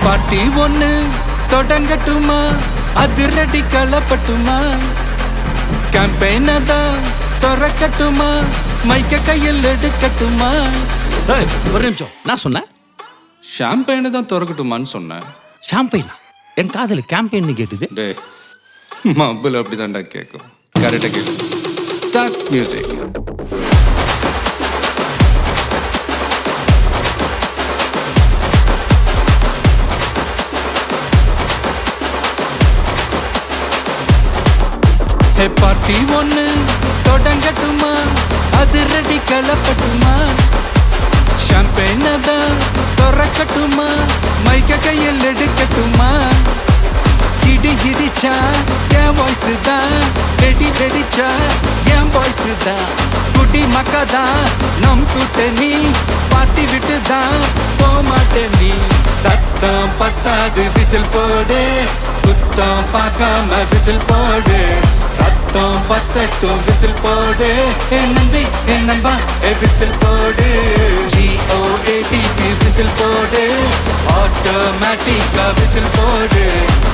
பாட்டி ஒண்ணு தொடங்கட்டுமா, அதிரடி களப்பட்டுமா, கேம்பெயின தான் திறக்கட்டுமா, மைக்க கையில் எடுக்கட்டுமா. ஒரு நிமிஷம், நான் சொன்னேன் ஷாம்பெயினை தான் திறக்கட்டுமான்னு சொன்னேன். ஷாம்பெயினா? என் காதல் கேம்பெயின் கேட்டுது. டே மப்பிள் அப்படிதான்டா கேட்கும். கரெக்டாக கேட்கு. Start music. பார்ட்டி ஒண்ணு தொடங்கட்டுமா, அதிரடி களப்பட்டுமா, ஷாம்பெயினை தான் திறக்கட்டுமா, மைக்க கையில் எடுக்கட்டுமா. இடி இடிச்சா என் வாய்ஸ் தான், வெடி வெடிச்சா என் வாய்ஸ் தான், குடி மக்கதான் நம் கூட்டணி, பாட்டி விட்டு தான் போமாட்டேன் நீ. சத்தம் பத்தாது விசில் போடு, குத்தம் பார்க்காம விசில் போடு, ரத்தம் பத்தட்டும் விசில் போடு, என் நம்பி என் நம்பா விசில் போடு. GOATக்கு விசில் போடு, ஆட்டோமேட்டிக்கா விசில் போடு,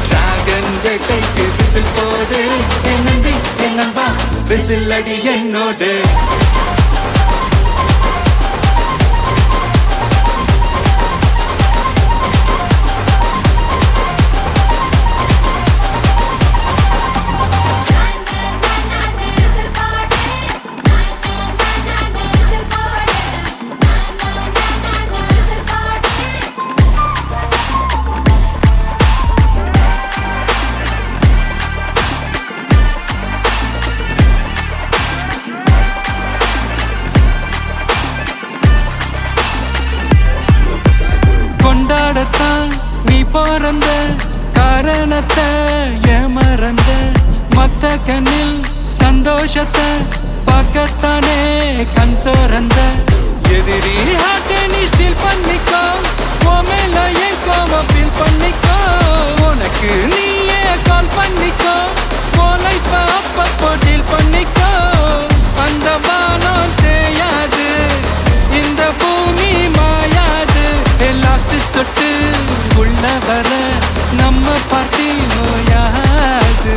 டிராகன் வேட்டைக்கு விசில் போடு, என் நம்பி என் நம்பா விசில் அடி என்னோடு. கொண்டாடத்தான் நீ பிறந்த காரணத்தை ஏமறந்த, மத்த கண்ணில் சந்தோஷத்தை பார்க்கத்தானே கண் திறந்த. எதிரி ஹார்ட்டை நீ ஸ்டீல் பண்ணிக்கோ, உன் மேல என் கோவம் ஃபீல் பண்ணிக்கோ, உனக்கு நீயே கால் பண்ணிக்கோ, உன் லைஃப அப்பப்போ டீல் பண்ணிக்கோ. அந்த வானம் தேயாது, இந்த பூமி மாயாது, லாஸ்ட் சொட்டு உள்ள வர நம்ம பார்ட்டி நோயாது.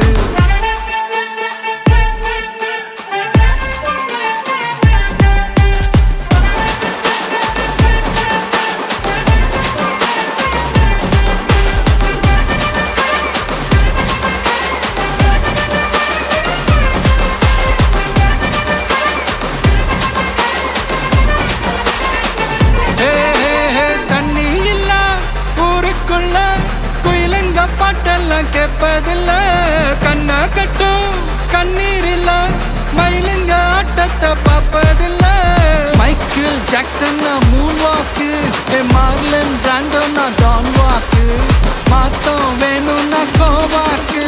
கண்ணா கட்டும் கண்ணீர் இல்ல மயிலுங்க ஆட்டத்தை பார்ப்பதில்ல மைக்கேல் ஜாக்சன் மூன் வாக்கு மார்லன் பிராண்டோ நான் டான் வாக்கு மாத்தம் வேணும்னா கோவாக்கு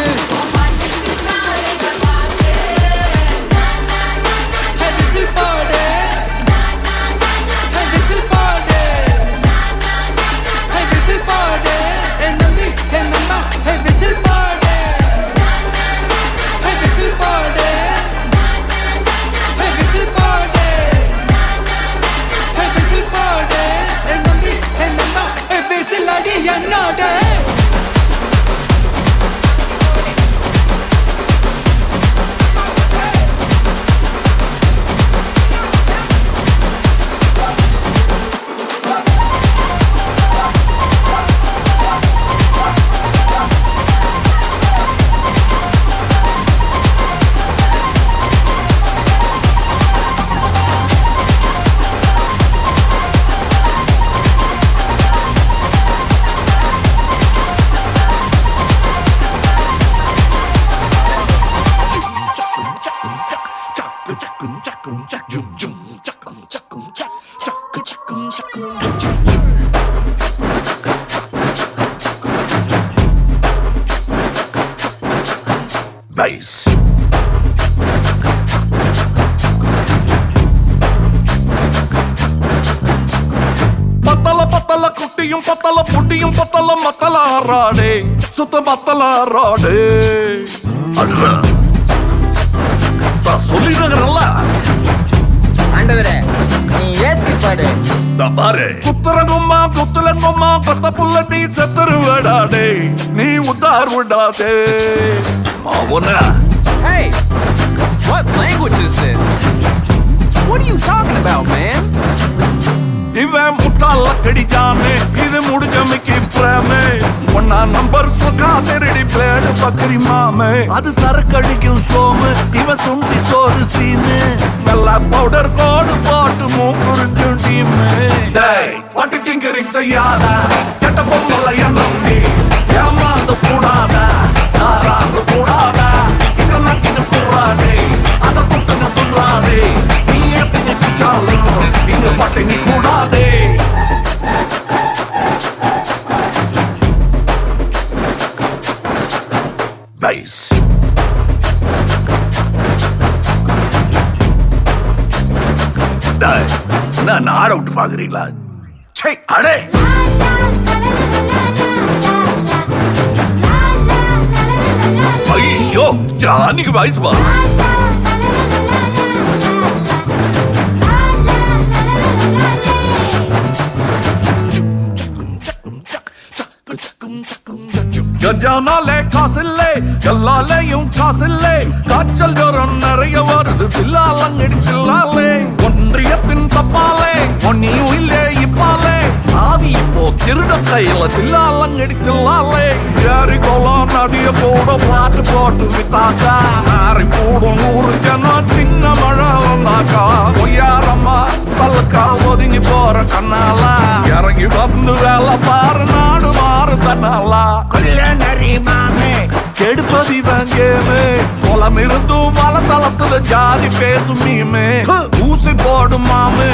Bass. பத்தல பத்தல குட்டியும் பத்தல புட்டியும் பத்தல மத்தல ஆறாடே சுத்த மத்தல ஆறாடே சொல்லிடுறல ஆண்டவரே நீ ஏத்தி பாடு பாரு குத்துறங்கும்மா குத்துலங்கும்மா பத்த புள்ள நீ செத்துருவடாடே நீ உத்தார் விடாதே மாவன Hey, what language is this? What are you talking about, man? இவன் முட்டாள கடிச்சானே இது முடிஞ்சமைக்கு பிரேமே ஒன்னா நம்பர் சொக்கா திருடி பிளேடு பக்கரி மாமே அது சரக்கடிக்கும் சோமு இவன் சுண்டி சோறு சீனு நல்லா பவுடர் கோடு போட்டு மூக்குறிஞ்சும் டீமு பட்டு டிங்கரிங் செய்யாத கெட்ட பொம்மல எண்ணம் நீ ஏமாந்து கூடாத நாராந்து கூடாத இதெல்லாம் கிட்ட கூடாதே அதை குட்டுன்னு துள்ளாதே நீ எத்தனை பிச்சாலும் இங்க பட்டினி கூடாதே Bass. நான் ஆட விட்டு பாக்குறீங்களா சே அடே ஐயோ ஜானிக்கு வாய்ஸ் வா கஞ்சானாலே காசில்லே எல்லாலேயும் காசில்லே காய்ச்சல் ஜோரம் நிறைய வருது தில்லாலங்கடிச்சில்லாலே ஒன்றியத்தின் தப்பாலே ஒன்னியும் இல்லே இப்பாலே சாவி இப்போ திருட கையில தில்லாலங்கடிச்சில்லாலே ஏறி கோலம் நடிய போட பாட்டு போட்டு வித்தாக்கா ஆறி போடும் ஊரு ஜனம் சின்ன மழை வந்தாக்கா பொய்யாரம்மா பல்லுக்கா ஒதுங்கி போற கண்ணாலா இறங்கி வந்து வேலை பாரு நாடு மாறு தன்னாலா நரிமாமே கெடுப்பது இவங்கேமே குளம் இருந்தும் வளத்தளத்துல ஜாதி பேசும் நீமே ஊசி போடும் மாமே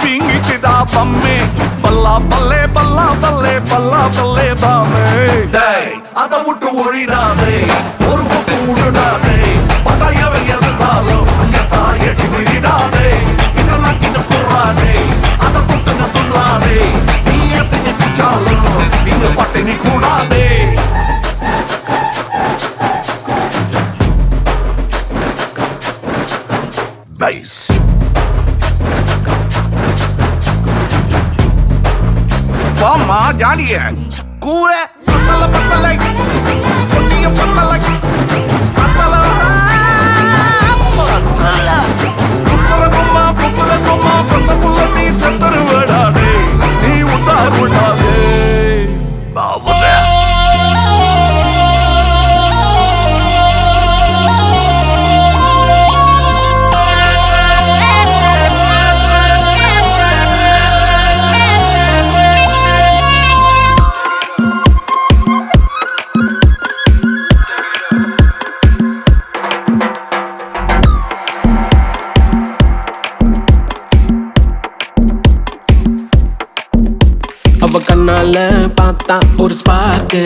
பிங்கிச்சுதா பம்மே பல்லா பல்லே பல்லா பல்லே பல்லா பல்லே பாமே அதை விட்டு ஒழிடாதே ஒரு பக்கு விடுடாதே பதாயவை எதிர்த்தாலும் அங்க தாயடி விரிடாதே இதெல்லாம் கிட்ட கூறாதே அதை குட்டுன்னு துள்ளாதே நீ எத்தனை பிச்சாலும் நீங்க பட்டினி கூடாதே Bass. வாமா ஜாலிய கூற பத்தல பத்தலை பொன்னிய பத்தலை பத்தல புத்தர கும்மா புத்தர கும்மா பத்த புள்ள நீ செத்தரு விடாதே நீ உத்தார் விடாதே பாவனே முன்னால பார்த்தா ஒரு ஸ்பார்க்கு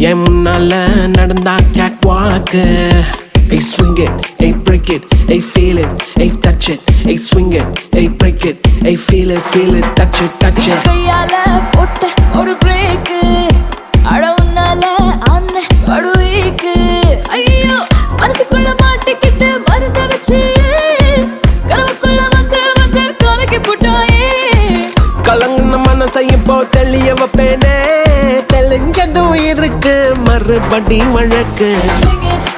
என் முன்னால நடந்தா கேட் வாக்கு Hey swing it, hey break it, hey feel it, hey touch it, hey swing it, hey break it, hey feel it, touch it, touch it. கையால போட்ட ஒரு பிரேக் அட உன்னால அன்ன படுவீக்கு ஐயோ மனசுக்குள்ள மாட்டிக்கிட்டு மருந்த வச்சு கனவுக்குள்ள வந்து கலக்கி போட்டாயே கலங்குன மனசை இப்போ தெளிய வைப்பேனே தெளிஞ்சதும் இருக்கு மறுபடி வழக்கு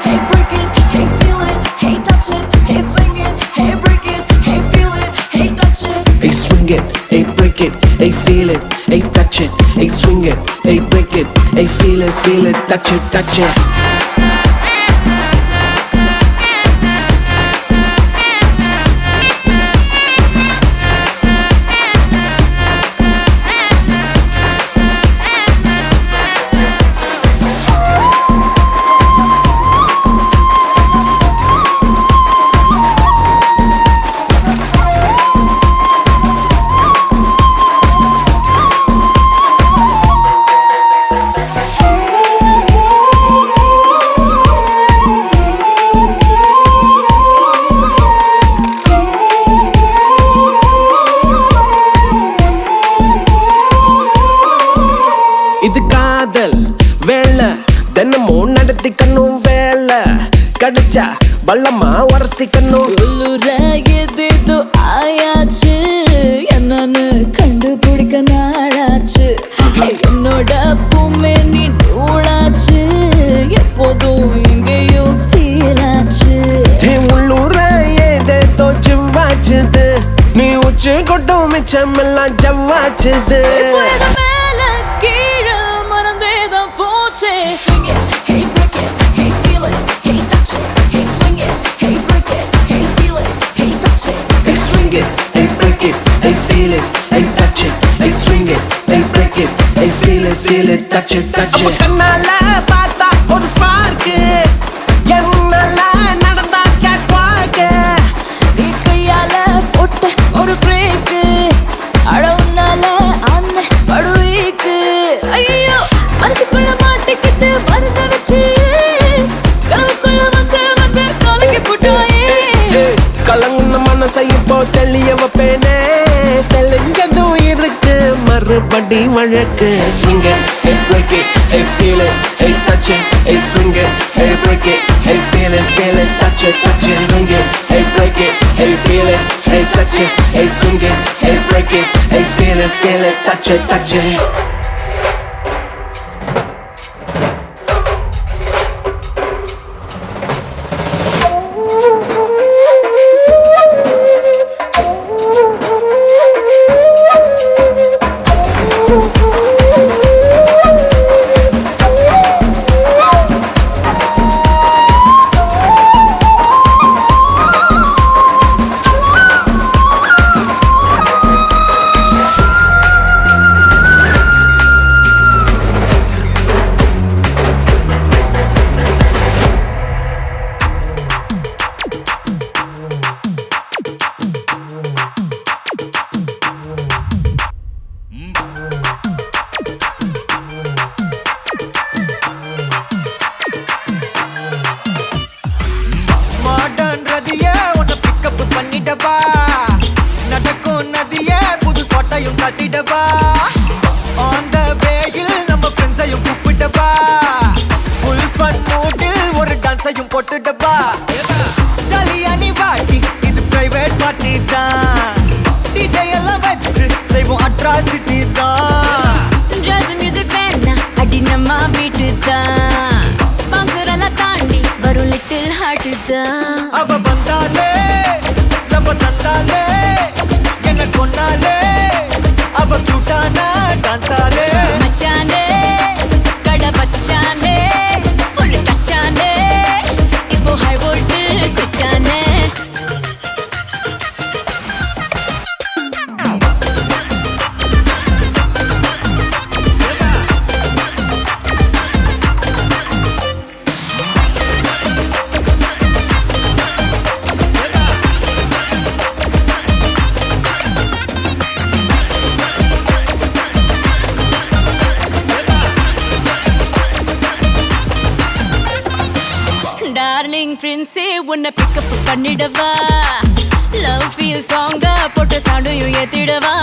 Hey break it, hey feel it, hey touch it, hey swing it, hey break it, hey feel it, hey touch it. Hey swing it, hey break it, hey feel it, hey touch it, hey swing it, hey break it, hey feel it, touch it, touch it. இது காதல் வேலை தினமும் நடத்திக்கணும் வேலை கிடைச்சா பள்ளமா உரசிக்கணும் உள்ளூர எதேதோ ஆயாச்சு என்னன்னு கண்டுபிடிக்க நாளாச்சு என்னோட பூமே நீ நூலாச்சு எப்போதும் எங்கேயோ ஃபீல் ஆச்சு உள்ளூர ஏதேதோ ஜிவ்வாச்சுது நீ உச்சி கொட்டும் மிச்சமெல்லாம் ஜவ்வாச்சுது இப்போ இது மேல கீழே மறந்தேதான் போச்சே Swing it, hey break it, hey feel it, hey touch it, hey swing it, hey break it, hey feel it, hey touch it. Hey swing it, hey break it, hey feel it, hey touch it, hey swing it, hey break it, hey feel it, touch it, touch it. கண்ணால பார்த்தா ஒரு spark என்னால நடந்தா gate வாக்கு நீ கையால போட்ட ஒரு பிரேக் அட உன்னால அன்ன படுவீக்கு ஐயோ மனசுக்குள்ள மாட்டிக்கிட்டு மருந்த வச்சு கனவுக்குள்ள வந்து கலக்கி போட்டாயே கலங்குன மனசை இப்போ தெளிய வைப்பேனே தெளிஞ்சதும் இருக்கு மறுபடி வழக்கு Swing it, hey break it, hey feel it, hey touch it, hey swing it, hey break it, hey feel it, touch it, touch it. Swing it, hey break it, hey feel it, hey touch it, hey swing it, hey break it, hey feel it, touch it, touch it. போட்டுடப்பா ஜாலியா நீ வாடி இது private party தான் DJ எல்லாம் வச்சு செய்வோம் atrocity தான் ஜாஸ் music வேணா அடி நம்ம வீட்டு தான் பங்குரெல்லாம் தாண்டி வரும் லிட்டில் ஹார்ட் தான் அவ வந்தாலே நம்ம தந்தாலே என்ன கொண்டாலே அவ கியூட்டானா டான்ஸாலே மச்சானே கடை பச்சானே ஃபுல் டச்சானே இப்போ ஹை வோல்டேஜ் சுச்சானே உன்னை பிக்கப் பண்ணிடவா லவ் ஃபீல் சாங்கா போட்டு சவுண்டையும் ஏத்திடவா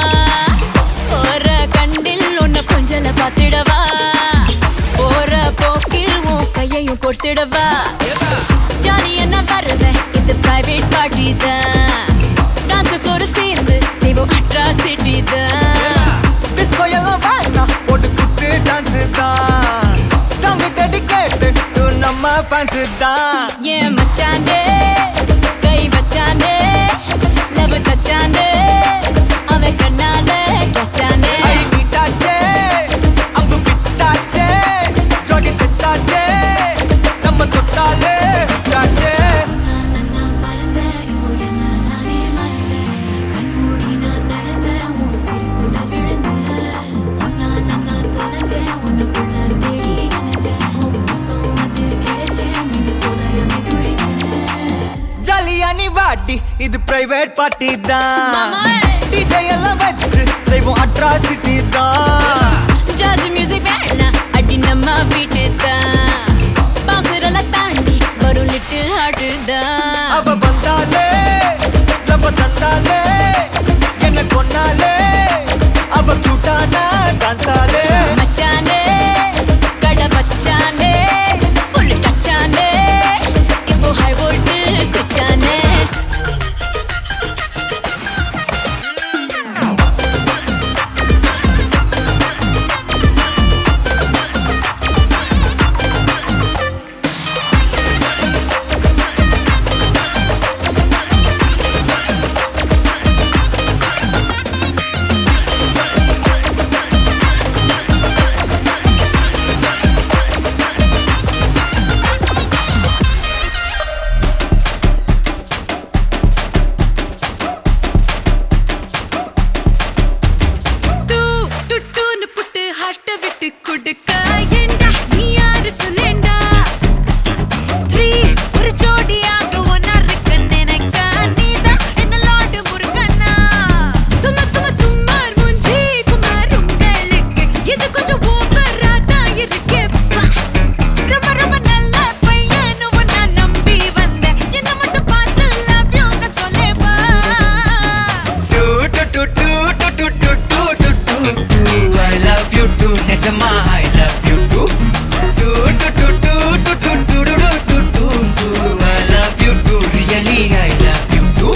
போற கண்டில் உன்னை கொஞ்சல பார்த்திடவா போற போக்கில் உன் கையையும் கொடுத்திடவா ஜாலி என்ன வருத இந்த பிரைவேட் பார்ட்டி தான் டான்ஸ் ஃப்ளோர் சேர்ந்து செய்வோம் அட்ராசிட்டி தான் டிஸ்கோ எல்லாம் வேண்டாம் போட்டு குத்து டான்ஸ் தான் சாங் டெடிகேட்டட் டு நம்ம ஃபேன்ஸ் தான் ஏன் மச்சானே கை வச்சானே லவ் தச்சானே அவன் கண்ணாலே கச்சானே ஐ மீட்டாச்சே அம்பு பிட்டாச்சே ஜோடி செட்டாச்சே நம்ம தொட்டாலே விட்டாச்சே நான் மறந்தேன் நானே மறந்தேன் கண்மூடி நான் நடந்தேன் உன் சிரிப்புல விழுந்தேன் உன்னால நான் தொலைச்சேன் உன்னுக்குள்ள தேடி அலைஞ்சேன் உன் முத்தம் அது கிடைச்சேன் மீன் துணையாமி துடிச்சேன் ஜாலியா நீ வாடி இது பிரைவேட் பார்ட்டி தான் மாமாய். டிஜே எல்லாம் வச்சு செய்வோம் அட்ராசிட்டி தான் ஜாஸ் மியூசிக் வேணாம் அடி நம்ம வீட்டு தான் பாசுரெல்லாம் தாண்டி வரும் லிட்டில் ஹார்ட் தான் அவ வந்தாலே லவ தந்தாலே என்ன கொன்னாலே அவ கூட்டானா டான்ஸாலே மச்சானே கடை வச்சானே ஃபுல் டச்சானே இப்போ ஹை வோல்ட் சுச்சானே தூ டுட்டுன்னு புட்டு ஹார்ட்ட விட்டு கொடுக்க ஏண்டா நீ யாரு சொல்லேண்டா 3 ஒரு ஜோடியாக ஒன்னா இருக்க நினைக்க நீதான் என்ன லாடு முருகனா சும்மா சும்மா சும்மார் மூஞ்சி குமார் உங்களுக்கு இது கொஞ்சம் ஓவரா தான் இருக்கேப்பா ரொம்ப ரொம்ப நல்ல பையன் உன்னை நம்பி வந்தேன் என்ன மட்டும் பார்த்து லவ் யூன்னு சொல்லேவா too to to to to to to to to to I love you too நிஜமா I love you too to to to to to to to to to to to I love you too really I love you too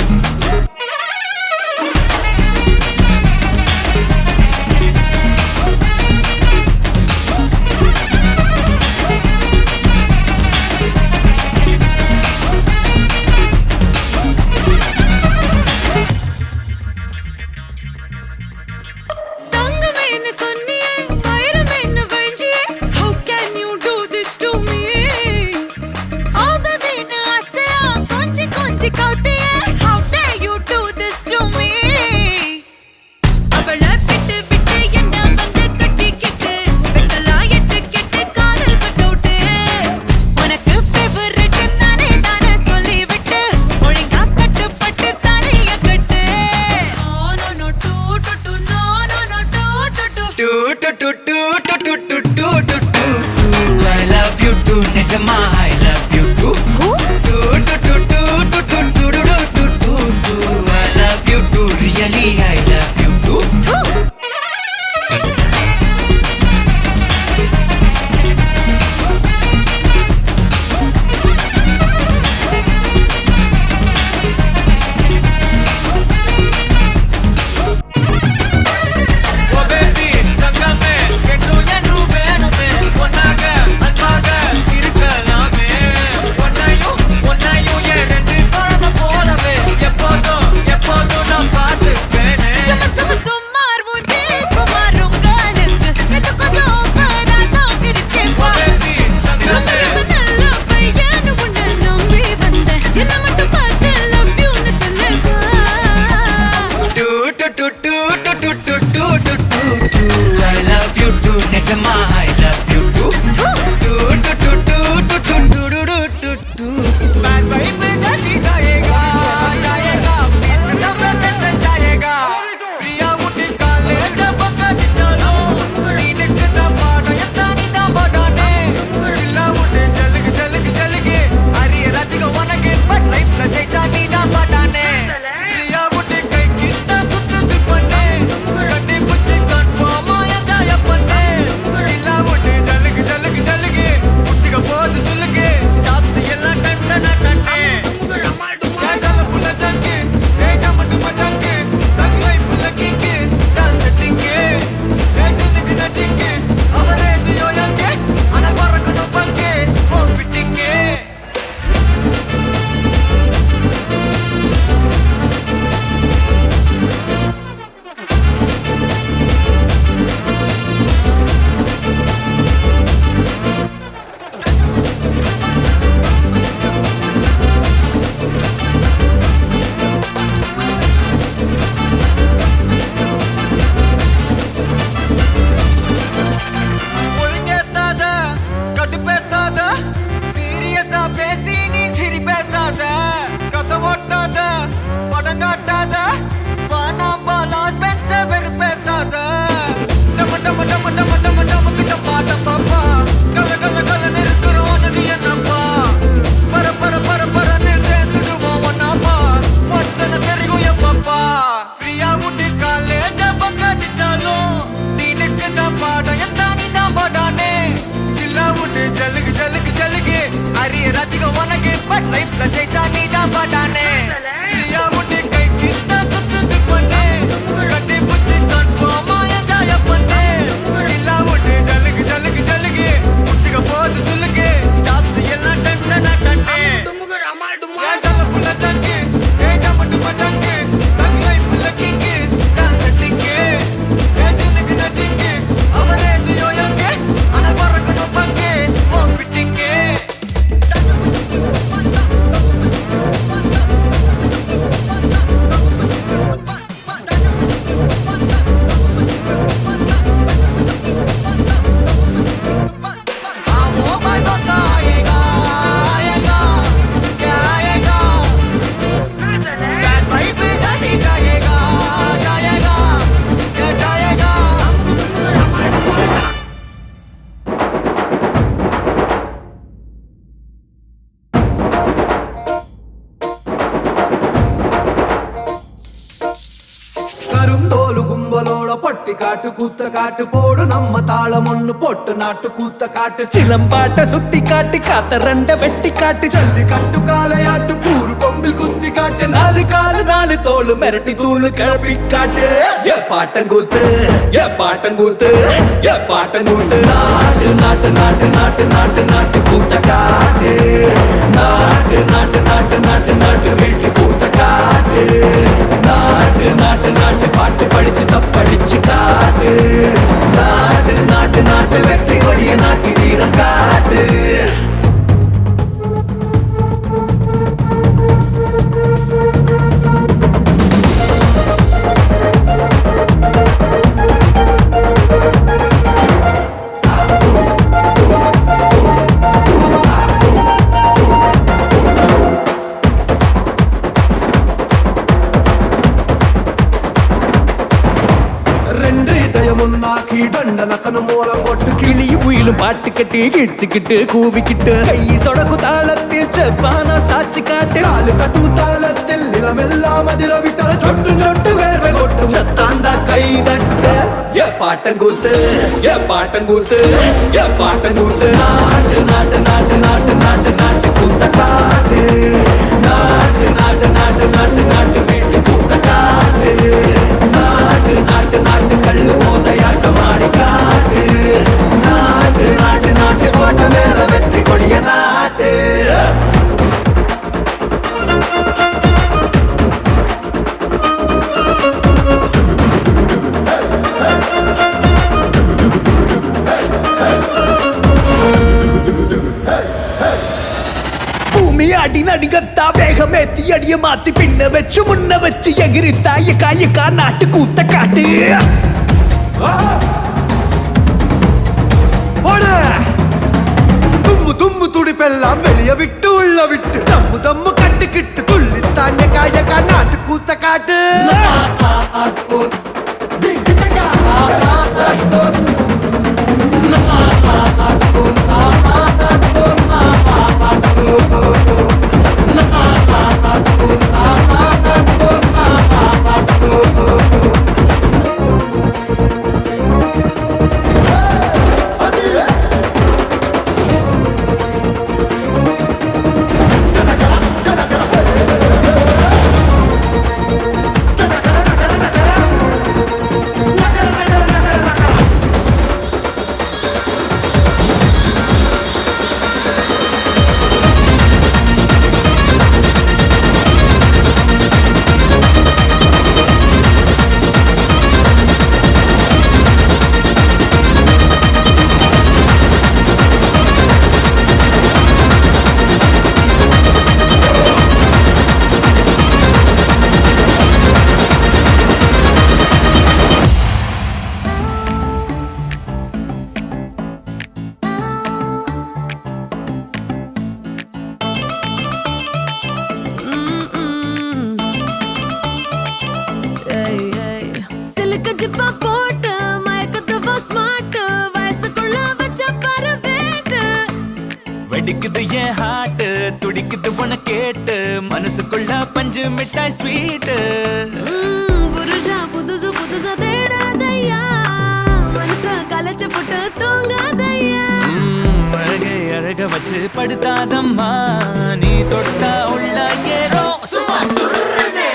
தங்கமேன்னு சொன்னியே வைரமேன்னு வழிஞ்சியே how can you do this to me ஆபவேன்னு ஆசையா கொஞ்சி கொஞ்சி கவுத்தியே how dare you do this to me அவளை விட்டு விட்டு என்ன வந்து கட்டிக்கிட்டு வெட்டலாம் எட்டு கெட்டு காதல் கட்டவுட்டு உனக்கு ஃபேவரட் நானே தானே சொல்லிவிட்டு ஒழுங்கா கட்டுப்பட்டு தலைய கட்டு no no no டூ டூ டூ no no no டூ டூ டூ டு to to to to to to to to to I love you too நிஜமா I love you too to to to to to to to to to to I love you too really I love you too oh baby தங்கமே கெண்டு என் ரூபேனுமே ஒன்னாக அன்பாக இருக்கலாமே ஒன்னையும் என் ரெண்டு குழந்தை போலவே எப்போதும் எப்போதும் நான் பார்த்துப்பேனே சும்மா சும்மா சும்மார் மூஞ்சி குமார் உங்களுக்கு இது கொஞ்சம் ஓவரா தான் இருக்கேப்பா பேபி ரொம்ப தங்கமே ரொம்ப நல்ல பையன் உன்னை நம்பி வந்தேன் என்ன மட்டும் பார்த்து love youன்னு சொல்லேவா too to to to to to to to to to to I love you too நிஜமா I love you too to to to to to to to to to too bad vibe ஜாதி जाएगा जाएगा please तब tension जाएगा प्रिया उठी काले जब cut चलो नीलक दा पाड़ो यतानी दा बड़ाने चिल्ला उठे जलग जलग जलगे अरे रात को wanna get but பேட் லைஃப்ல ஜெயிச்சா நீதான் பாட்டானே நீயா முட்டி கை கிட்ட சுத்துது பண்ணே கட்டி புச்சி கன்ஃபார்மா என்ஜாய் பண்ணே இல்லா முட்டி ஜலுகு ஜலுகு ஜலுகு புச்சிக போது சொல்லுங்க ஸ்டாப்ஸ் எல்லாம் டன்டனா டன்னே ஏ ஜல்ல புள்ள ஜங்கு ஏ டமட்டு மடங்கு தங் லைஃப்ல கிங்கு டான்ஸ் செட்டிங்கு ஏ ஜினுக்கு நஜிங்கு அவரே ஜியோ யங்கே அன பறக்கணும் பங்கே ஓ ஃபிட்டிங்கு கருந்தோலு கும்பலோட பொட்டி காட்டு கூத்த காட்டு போடு நம்ம தாளம் ஒண்ணு போட்டு நாட்டு கூத்த காட்டு சிலம்பாட்ட சுத்தி காட்டு காத்த ரெண்ட வெட்டி காட்டு ஜல்லி கட்டு காலையாட்டு கூறு கொம்பில் குத்தி காட்டு நாலு காலு நாலு தோளு மிரட்டி தூளு கிளப்பி காட்டு ஏ பாட்டங்கூத்து ஏ பாட்டங்கூத்து ஏ பாட்டங்கூத்து நாட்டு நாட்டு நாட்டு நாட்டு நாட்டு நாட்டு கூத்த காட்டு நாட்டு நாட்டு நாட்டு நாட்டு நாட்டு வீட்டு கூத்த காட்டு நாட்டு நாட்டு நாட்டு பாட்டு படிச்சு தப்படிச்சு காட்டு நாட்டு நாட்டு நாட்டு வெற்றி கொடிய நாட்டி வீரம் காட்டு முன்னாக்கி தண்டனக்கனு மூலம் போட்டு கிளியும் புயிலும் பாட்டு கட்டி கிடிச்சுக்கிட்டு கூவிக்கிட்டு கை சொடக்கு தாளத்தில் செவ்வானா சாட்சி காட்டு நாலு கட்டு தாளத்தில் நிலமெல்லாம் அதிர விட்டால சொட்டு சொட்டு வேர்வை கொட்டும் சத்தாந்தா கை தட்ட ஏ பாட்டங்கூத்து ஏ பாட்டங்கூத்து ஏ பாட்டங்கூத்து நாட்டு நாட்டு நாட்டு நாட்டு நாட்டு நாட்டு கூத்த காட்டு நாட்டு நாட்டு நாட்டு நாட்டு நாட்டு வீட்டு கூத்த காட்டு நாட்டு நாட்டு நாட்டு கல்லு மோதையாட்டம் ஆடி காட்டு நாட்டு நாட்டு நாட்டு கோட்டை மேல வெற்றி கொடிய நாட்டு அடி நடிகத்தா வேகமேத்தி அடிய மாத்தி பின்ன வச்சு முன்ன வச்சு எகிரித்தா எக்கா நாட்டு கூத்த காட்டு தும்மு தும்மு துடிப்பெல்லாம் வெளிய விட்டு உள்ள விட்டு தம்மு தம்மு கட்டுக்கிட்டு துள்ளித்தான் எக்கா நாட்டு கூத்த காட்டு வெடிக்குது என் ஹார்ட் துடிக்குது உன கேட்டு மனசுக்குள்ள பஞ்சு மிட்டாய் ஸ்வீட் புருஷா புதுசு புதுசா தேடாதையா மனச கலச்ச போட்டு தூங்காதையா அழகை அழக வச்சு படுத்தாதம்மா நீ தொட்டா உள்ள ஏறோ சும்மா சுருனே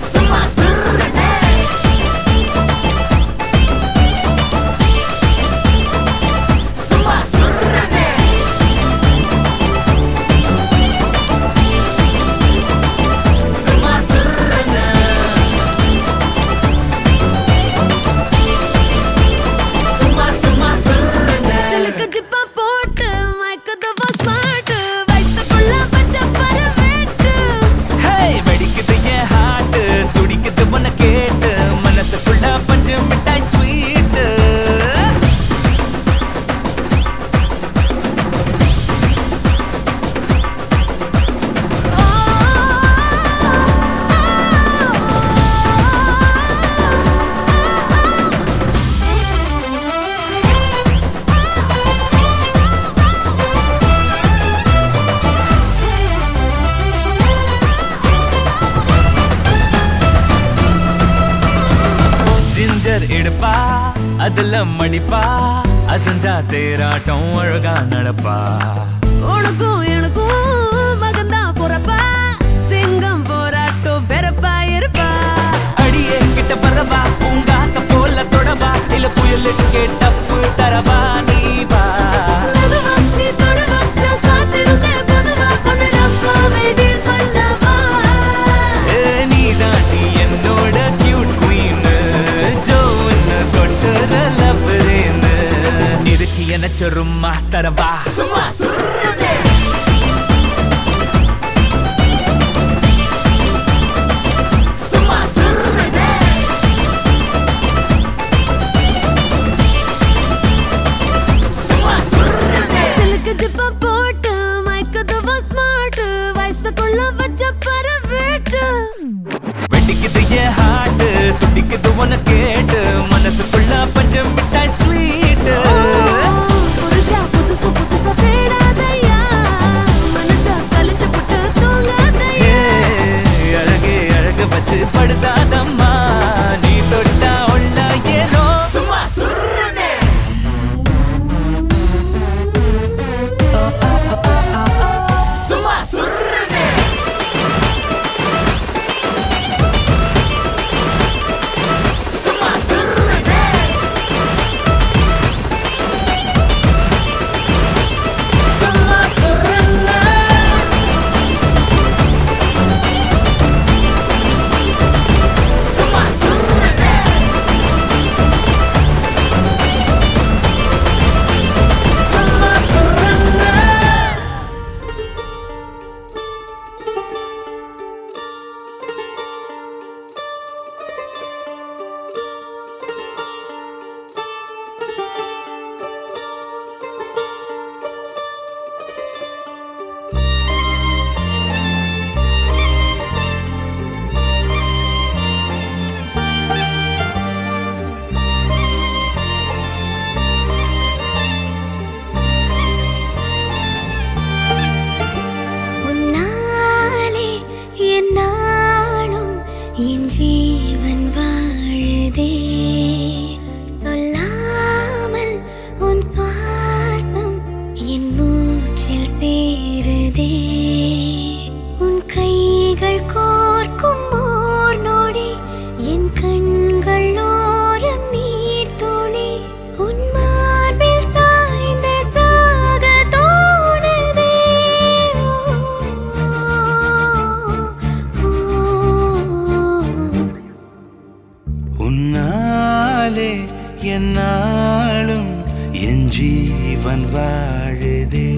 சும்மா சுருனே சும்மா சுருனே சும்மா சுருனே சும்மா சும்மா சுருனே சிலுக்கு ஜிப்பா போட்டு மயக்கதவா ஸ்மார்ட் வயசுக்குள்ள பச்ச பரவேட்டு ஹே வெடிக்குது என் ஹார்ட் துடிக்குது உன்னை கேட்டு மனசுக்குள்ள பஞ்சு மிட்டாய் ஸ்வீட் ஜிஞ்சர் எடுப்பா அதுல மடிப்பா அசஞ்சா தேராட்டம் அழகா நடப்பா உனக்கும் எனக்கும் மகந்தா பொறப்பா சிங்கம் போராட்டம் வெறப்பா இருப்பா அடியே கிட்ட பரவா பூங்காத்த போல தொடவா இல்ல புயலுக்கு டப்பு தரவா நீ வா மெதுவா நீ தொடுவா நான் காத்திருந்தேன் பொதுவா பொண்ணு ரப்பா வெயிட் பண்ணவா ஏ நீ தாண்டி என்னோட கியூட் குவீன் ஜோன்னு தொட்டுற லவ்ரேன்னு இதுக்கு என்ன சொருமா தரவா சும்மா சுருனே சும்மா சுருனே சும்மா சுருனே சிலுக்கு ஜிப்பா போட்டு மயக்கதவா ஸ்மார்ட் வயசுக்குள்ள வச்ச பரவேட்டு வெடிக்குது என் ஹார்ட் துடிக்குது உன்னை கேட்டு மனசுக்குள்ள பஞ்சம் மிட்டாய் ஸ்வீட் புருஷா புதுசு புதுசா தேடாதையா மனச கழிச்சு புட்டு தூங்காதையா அழகே அழகு வச்சு படுதாதம்மா நீ தொட்டா உள்ள ஏறோ சும்மா சுருனே சும்மா சுருனே சும்மா சுருனே சும்மா சுருனே சும்மா சுருனே சும்மா சுருனே உன்னாலே என்னாலும் என் ஜீவன் வாழுதே சொல்லாமல் உன் சுவாசம் என் மூச்சில் சேருதே உன் கைகள் கோர்க்கும் ஓர் நொடி என் கண்கள் ஓரம் நீர் துளி உன் மார்பில் சாய்ந்த சாக தோணுதே உன்னாலே என்னாலும் என் ஜீவன் வாழுதே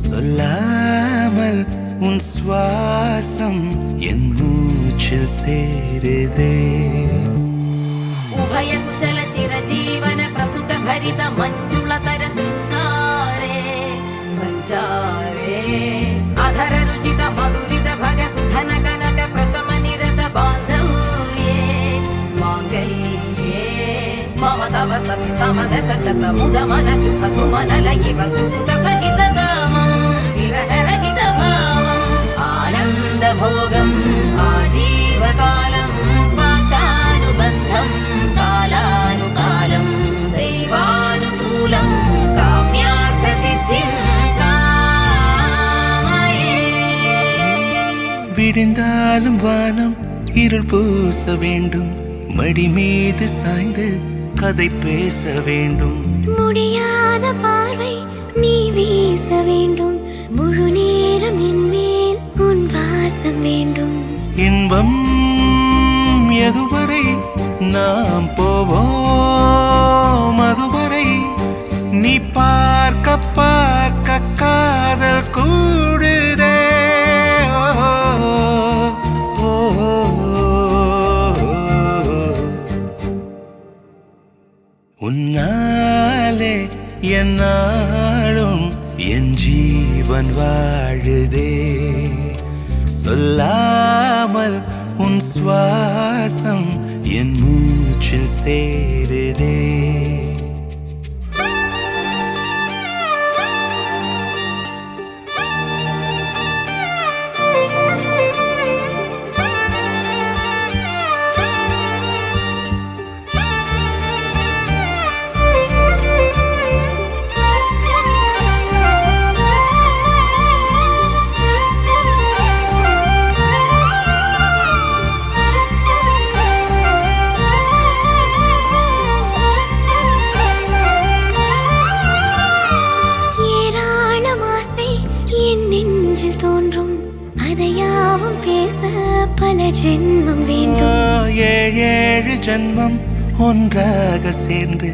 சொல்லாமல் உன் சுவாசம் என் மூச்சில் சேருதே उभय कुशल चिरजीवन प्रसुख भरित मंजुलतर शृंगारे संचारे अधर रुचित मधुरित भग सुधन कनक प्रशम निरत बांधव्ये मांगल्ये मम तव सति समदश शत मुद मन शुभ सुमन लयिव सुसुत सहित कामं विरह रहित भावम् आनंद भोगम् आजीवकालम् पाशानुबन्धं कालानुबन्धम् விடிந்தாலும் வானம் இருள் பூச வேண்டும், மடி மீது சாய்ந்து கதை பேச வேண்டும். முடியாத பார்வை நீ வீச வேண்டும், முழு நேரம் என் மேல் உன் வாசம் வேண்டும். இன்பம் எதுவரை நாம் போவோம், அதுவரை நீ பார்க்க பார்க்க காதல் கூடுதே. உன்னாலே என்னாலும் என் ஜீவன் வாழுதே, சொல்லாமல் உன் சுவாசம் என் மூச்சில் சேருதே. அதையாவும் பேச பல ஜென்மம் வேண்டும். ஏழு ஜென்மம் ஒன்றாக சேர்ந்து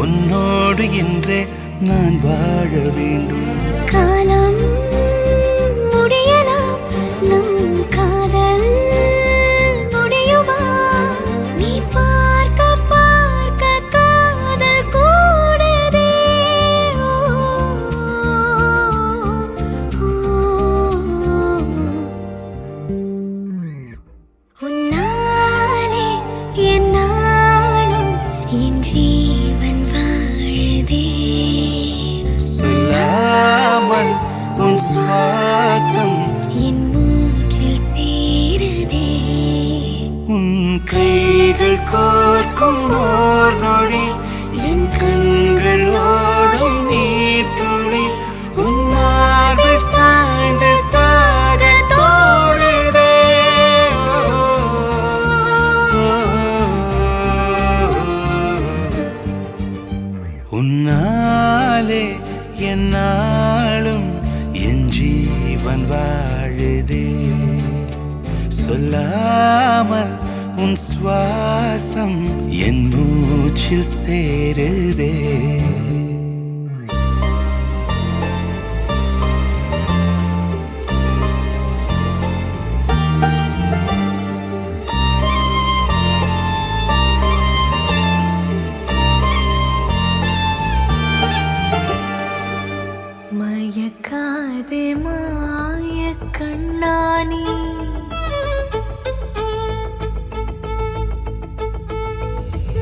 உன்னோடு இன்றே நான் வாழ வேண்டும். காலம் முடியலாம், நம் காதல் முடியுமா? நீ பார்க்க பார்க்க காதல் கூடுதே. உன்னாலே என்னாலும் என் ஜீவன் வாழுதே, சொல்லாமல் உன் சுவாசம் என் மூச்சில் சேருதே. உன் கைகள் கோர்க்கும் ஓர் நொடி என் கண்கள் ஓடும் நீர் துளி, உன் மார்பில் சாய்ந்து சாக தோடுதே. உன்னாலே என்னாலும் என் ஜீவன் வாழுதே, சொல்லாமல் உன் சுவாசம் என் மூச்சில் சேருதே. மயக்காதே மாய கண்ணானி,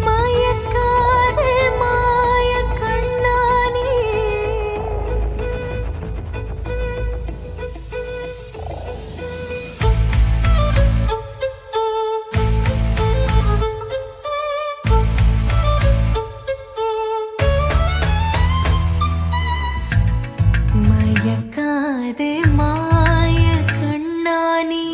மயக்காதே மாய கண்ணானி. மயக்காதே மாய கண்ணானி,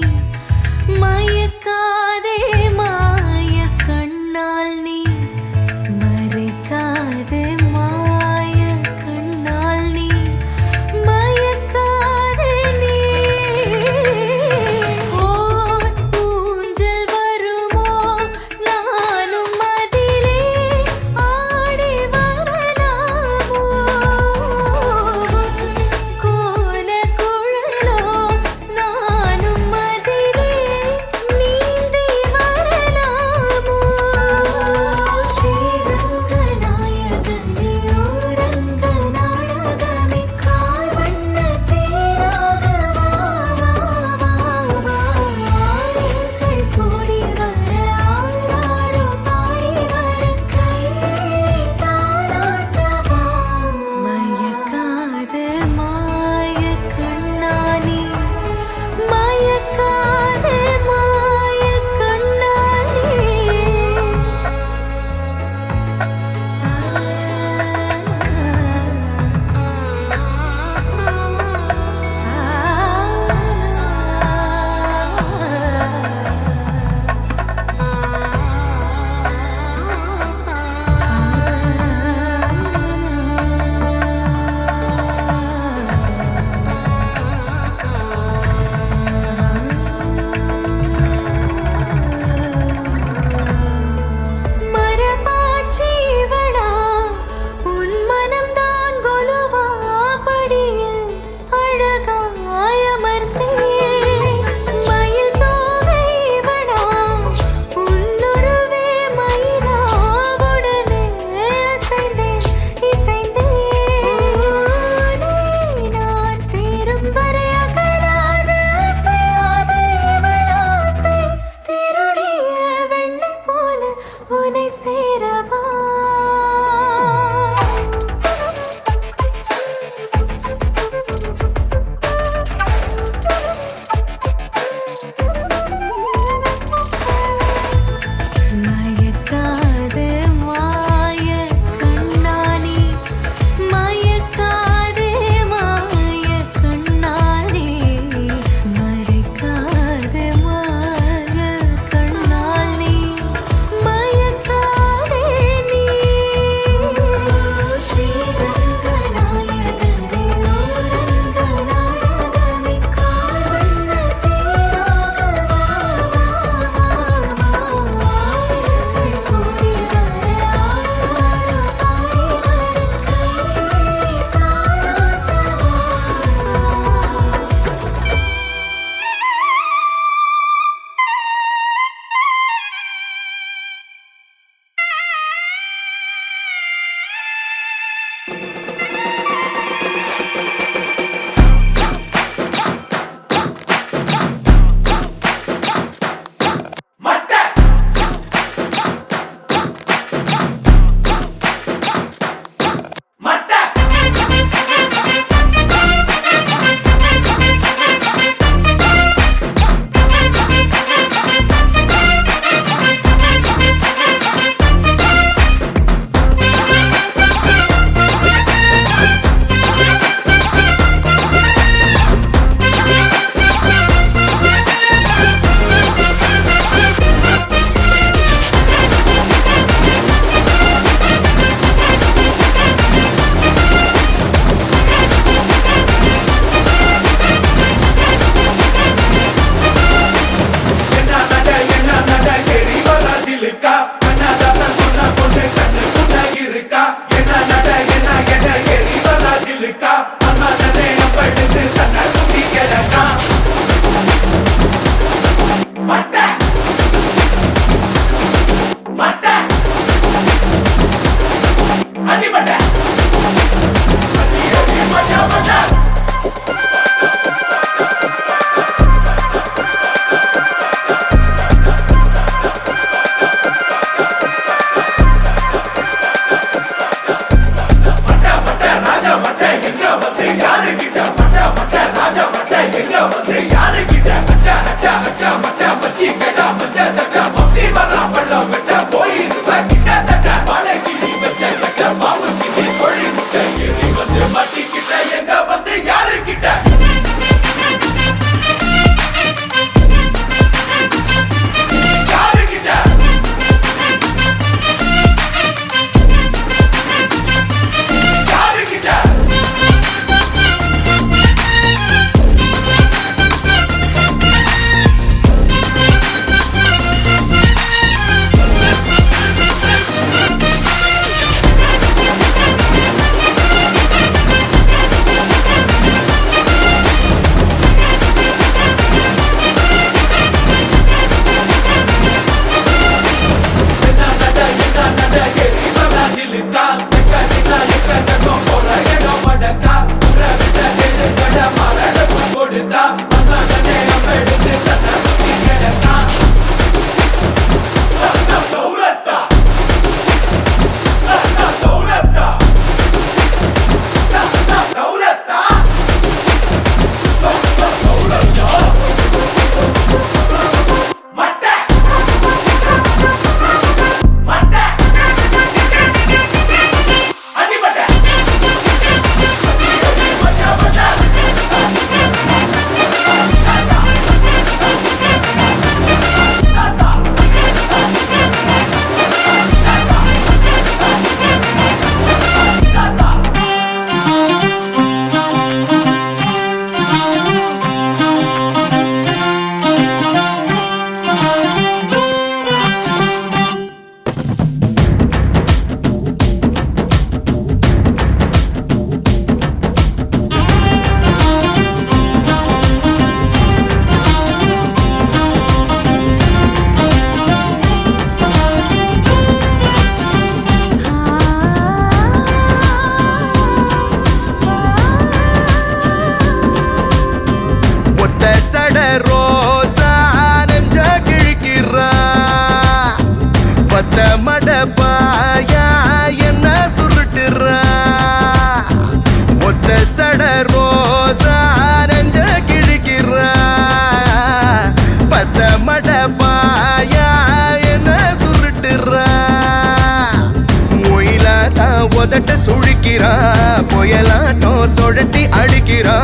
புயலாட்டம் சுழட்டி அடிக்கிறா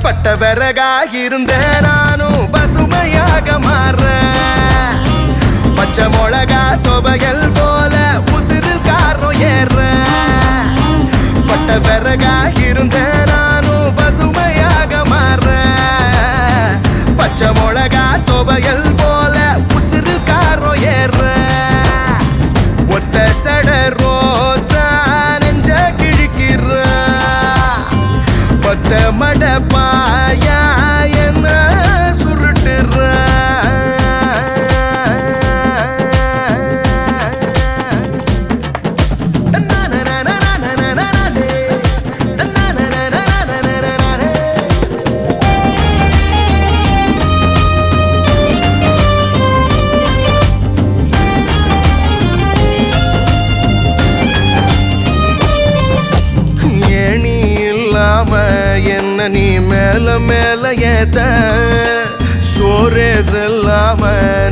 பட்ட விறகாயிருந்த நானும் பசுமையாக மாறுறேன் பச்சை மிளகா துவையல் போல உசிறு காரம் ஏறுறேன் பட்ட விறகாயிருந்த நானும் பசுமையாக மாறுறேன் பச்சை மிளகா துவையல் போல உசிறு காரம் ஏறுறேன் ஒத்த சட ரோசா நெஞ்ச கிழிக்கிற பத்த மட பாயா என்ன சுருட்டுற என்ன நீ மேல மேல ஏத்த சோரே செல்லாம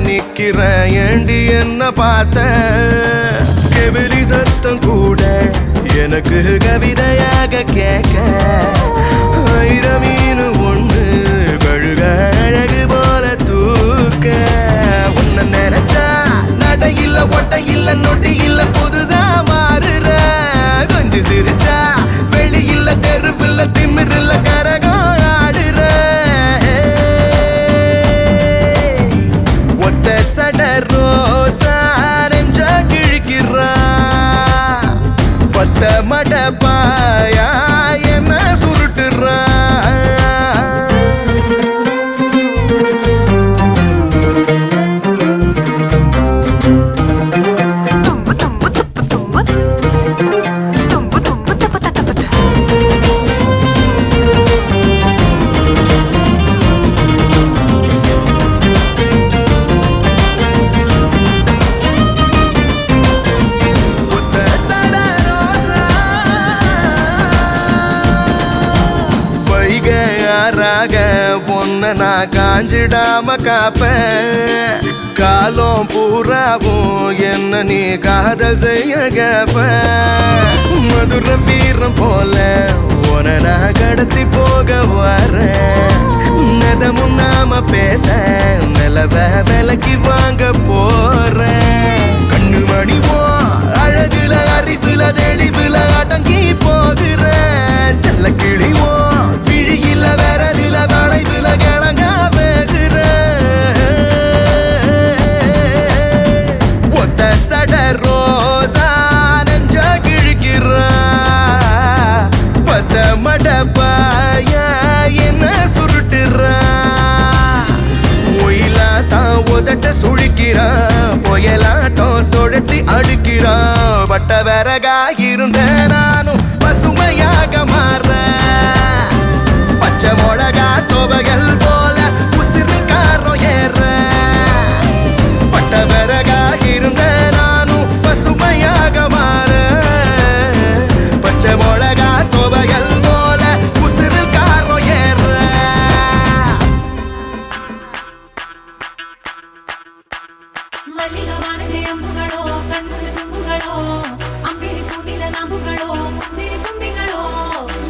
நிக்கிற ஏண்டி என்ன பார்த்த கெவிலி சத்தம் கூட எனக்கு கவிதையாக கேட்க ஐரமீனு ஒண்ணு கழுக அழகு போல தூக்க உன்ன நினைச்சா நடையில்ல ஒட்டையில்ல நொட்டியில்ல புதுசா மாறுற கொஞ்சம் சிரிச்சா வெளியில்ல தெருவில்ல திமிரில்ல கரகம் ஆடுற ஒத்த சட ரோசா நெஞ்ச கிழிக்கிறா பத்த மட பாயா என்ன சுருட்டுறா நான் காஞ்சிடாம காப்பேன் காலம் பூராவும் என்ன நீ காதல் செய்ய கேப்பேன் மதுர வீரம் போல உன நான் கடத்தி போக வரேன் நதமும் நாம பேச நிலவ விலக்கி வாங்க போறேன் கண்ணு மணிவோ அழகுல அறிவுல தெளிவுல அடங்கி போகிறேன் செல்ல கிழிவோ விழியில விரலில வளைவுல கிழங்க வேகுற ஒத்த சட ரோசா நெஞ்ச கிழிக்கிற பத்த மட பாயா என்ன சுருட்டுற ஒயிலா தான் உதட்ட சுழிக்கிறான் புயலாட்டம் சுழட்டி அடிக்கிறான் பட்ட விறகாயிருந்த நானும் பசுமையாக மாறுறேன் பச்சை மிளகா துவையல் போல உசிறு காரம் ஏறுறேன் பட்ட விறகாயிருந்த நானும் பசுமையாக மாறுறேன் பச்சை மிளகா துவையல் போல உசிறு காரம் ஏறுறேன் மல்லிகவானே அம்புகளோ கண்ணுல தும்புகளோ அம்பிரி பூட்டில நம்புகளோ சிரி தும்பிகளோ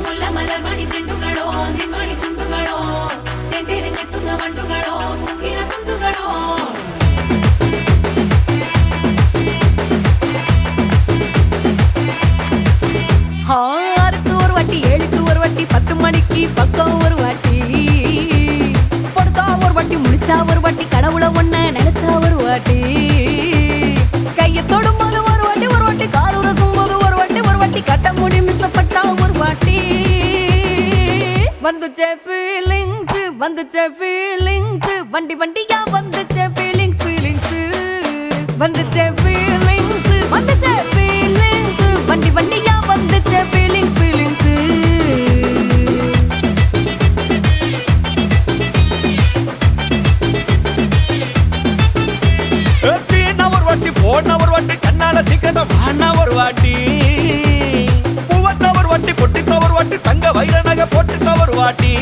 முல்ல மலர் மணி ಚೆಂಡುಗಳೋ ನಿನ್ಮಣಿ ಚುಂಡುಗಳೋ ತೆಂಡೆರೆಂಗೆತ್ತುന്ന ಮಂಡುಗಳೋ ಮುಗಿನ ತುಂಡುಗಳೋ ஆறுக்கு ஒரு வாட்டி 7க்கு ஒரு வாட்டி 10 மணிக்கு பக்கம் ஒரு வாட்டி படுத்தா ஒரு வாட்டி முடிச்சா ஒரு வாட்டி கடவுள ஒன்ன நினைச்சா ஒரு வாட்டி கைய தொடும்போது ஒரு வாட்டி கார் உரசும் போது ஒரு வாட்டி கட்ட முடி மிஸ்ஸப்பட்டா ஒரு வாட்டி வந்துச்சே ஃபீலிங்ஸ் வண்டி வண்டியா வந்துச்சே ஃபீலிங்ஸ் வந்துச்சே ஃபீலிங்ஸ் வண்டி வண்டியா வந்துச்சே ஃபீலிங்ஸ் ஒரு வாட்டி போன ஒரு வாட்டி கண்ணால சீக்கிரத்தை வாண்ணா ஒரு வாட்டி பூவட்ட ஒரு வாட்டி பொட்டிட்ட ஒரு வாட்டி தங்க வைர நகை போட்டுட்ட ஒரு வாட்டி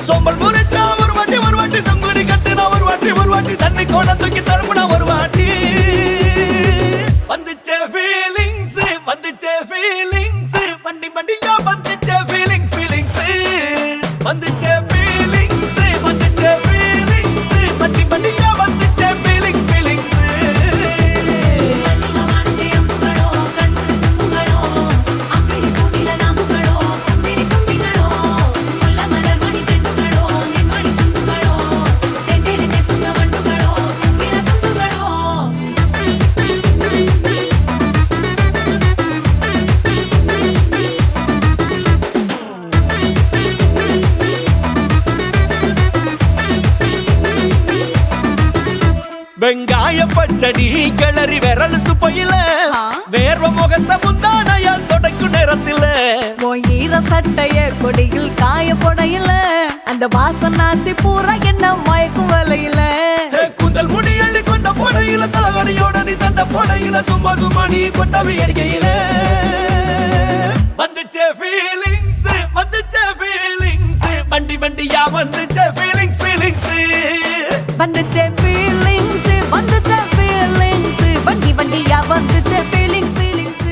சோம்பல் முறைச்சா ஒரு வாட்டி சங்குடி கட்டுனா ஒரு வாட்டி தண்ணி கோட தூக்கி தழுப்புனா ஒரு வாட்டி வந்துச்சே ஃபீலிங்ஸ் வண்டி வண்டியா வெங்காய பச்சடி கிளறி விரல் சுப்பையில வேர்வ முகத்த முந்தானையா தொடக்கும் நேரத்தில ஈர சட்டைய கொடியில் காய பொடையில அந்த வாசனாசி பூரா என்ன மயக்கும் வலையில கூந்தல் முடி அள்ளி கொண்ட பொடையில தலைவலியோட நீ சண்டை பொடையில சும்மா சும்மா நீ கொண்டவி அடிக்கையில வந்துச்சே ஃபீலிங்ஸ் வந்துச்சே ஃபீலிங்ஸ் வண்டி வண்டியா வந்துச்சே ஃபீலிங்ஸ் ஃபீலிங்ஸ் வந்துச்சே ஃபீலிங்ஸ் வந்துச்சே ஃபீலிங்ஸ் வண்டி வண்டியா வந்துச்சே ஃபீலிங்ஸ் ஃபீலிங்ஸ்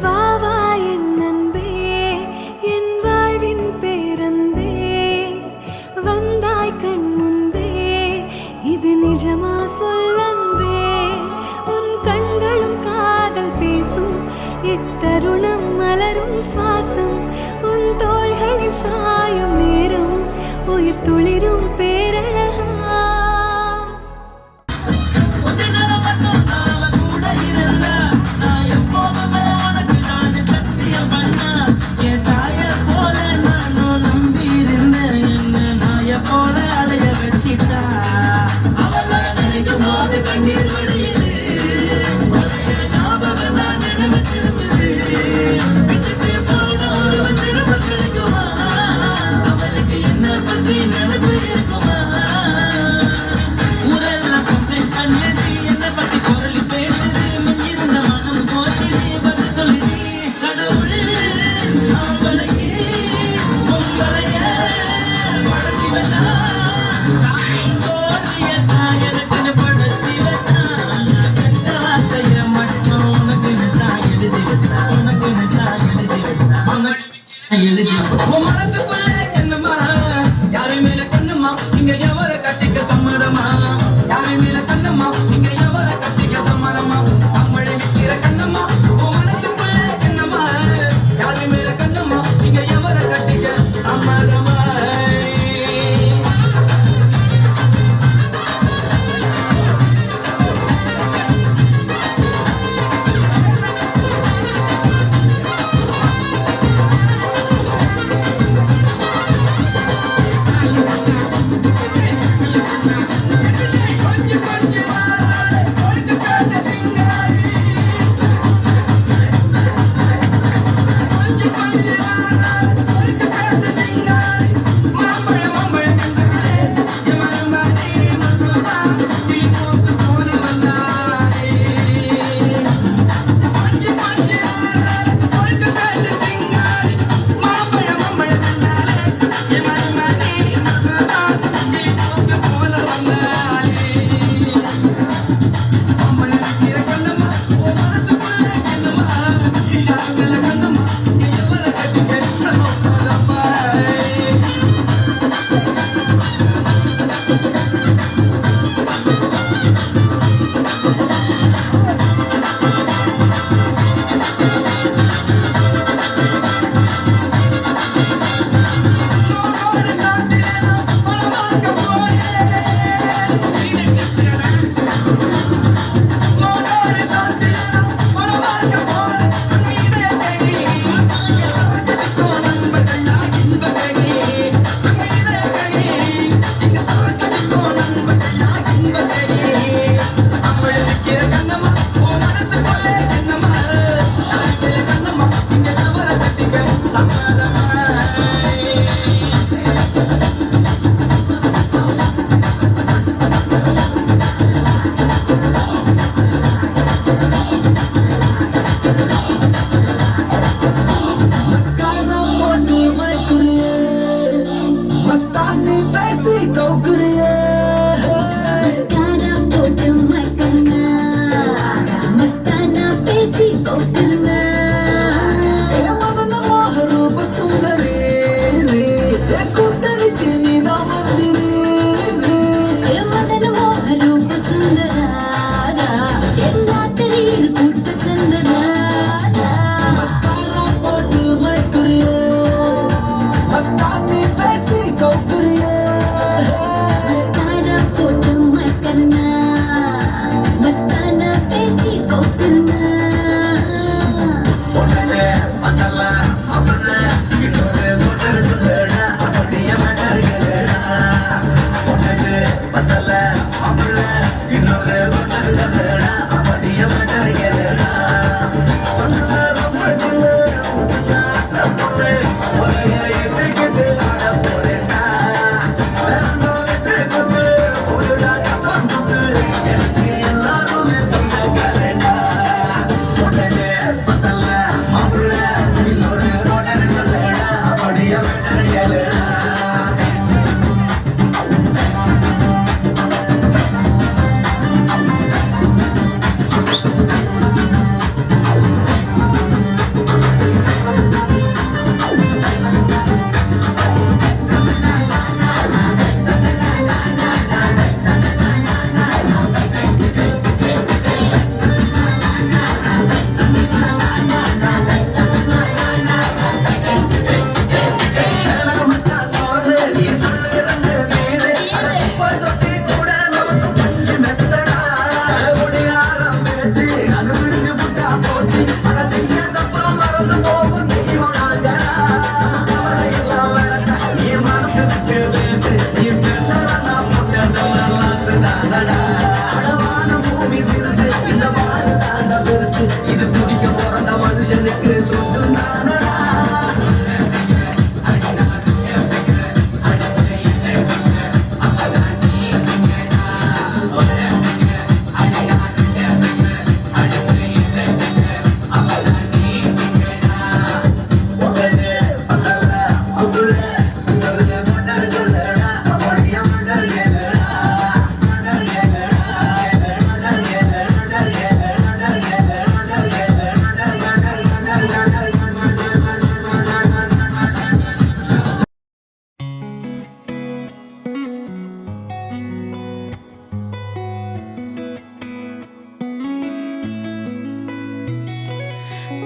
வாவா என் அன்பே என் வாழ்வின் பேரன்பே வந்தாய் கண் முன்பே இது நிஜமா சொல்லன்பே உன் கண்களும் காதல் பேசும் இத்தருணம் மலரும் சுவாசம் உன் தோள்களில் சாயும் நேரம் உயிர் துளிரும் பேரழகா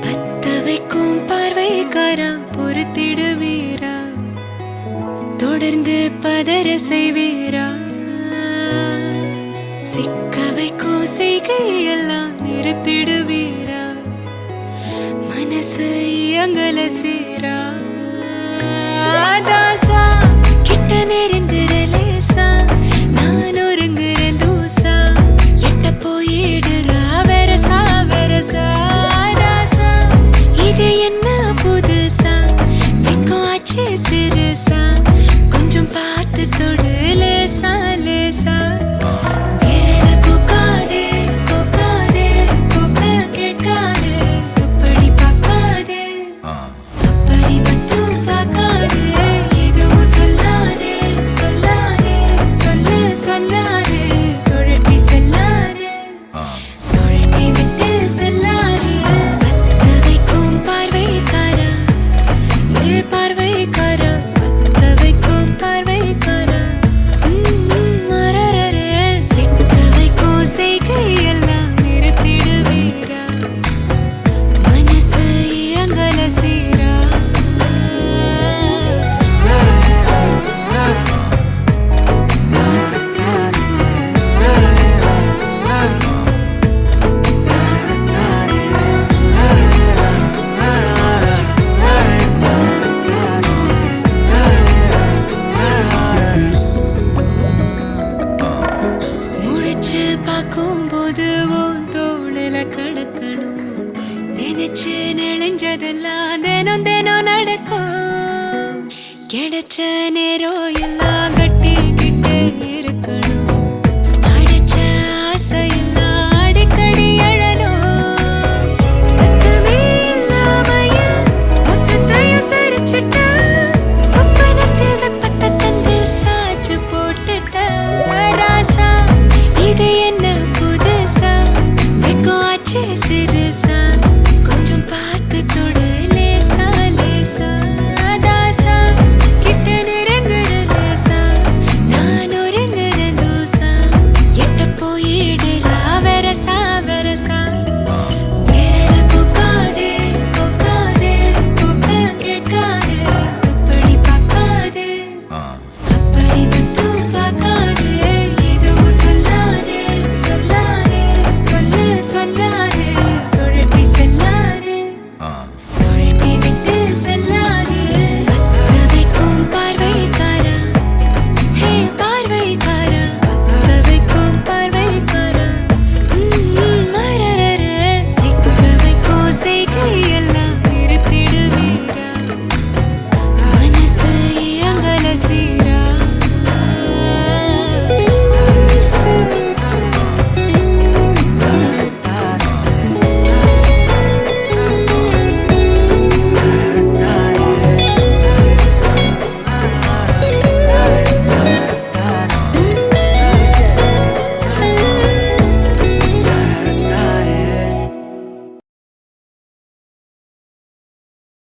பத்தவைக்கும் பார்வைக்காரா பொறுத்திடுவீரா தொடர்ந்து பதற செய்வீரா சிக்க வைக்கும் செய்கையெல்லாம் நிறுத்திடுவீரா மனசு இயங்கல சீரா தாசா கிட்ட நெருங்குறலேசா நான் ஒருங்குற தூசா எட்ட போயிடுறா வெரசா வெரசா தாசா இது என்ன புதுசா வெக்கம் ஆச்சு சிறுசா கொஞ்சம் பார்த்து தொடு லேசா லேசா விரல கோக்காதே கோக்காதே கோக்க கேட்காதே அப்படி பார்க்காதே அப்படி மட்டும் பார்க்காதே எதுவும் சொல்லாதே சொல்லாதே சொல்ல சொல்லாதே சுழட்டி செல்லாதே சுழட்டி விட்டு செல்லாதே பத்த வைக்கும் பார்வைக்காரா ஏ பார்வைக்காரா பத்த வைக்கும் பார்வைக்காரா மரரரே சிக்க வைக்கும் செய்கையெல்லாம் நிறுத்திடுவீரா மனசு இயங்கல சீரா முழிச்சு பார்க்கும்போது உன் தோணுல கடக்கணும் நினைச்சு நெளிஞ்சதெல்லாம் தினம் தினம் நடக்கும் கிடைச்ச நேரம் எல்லாம்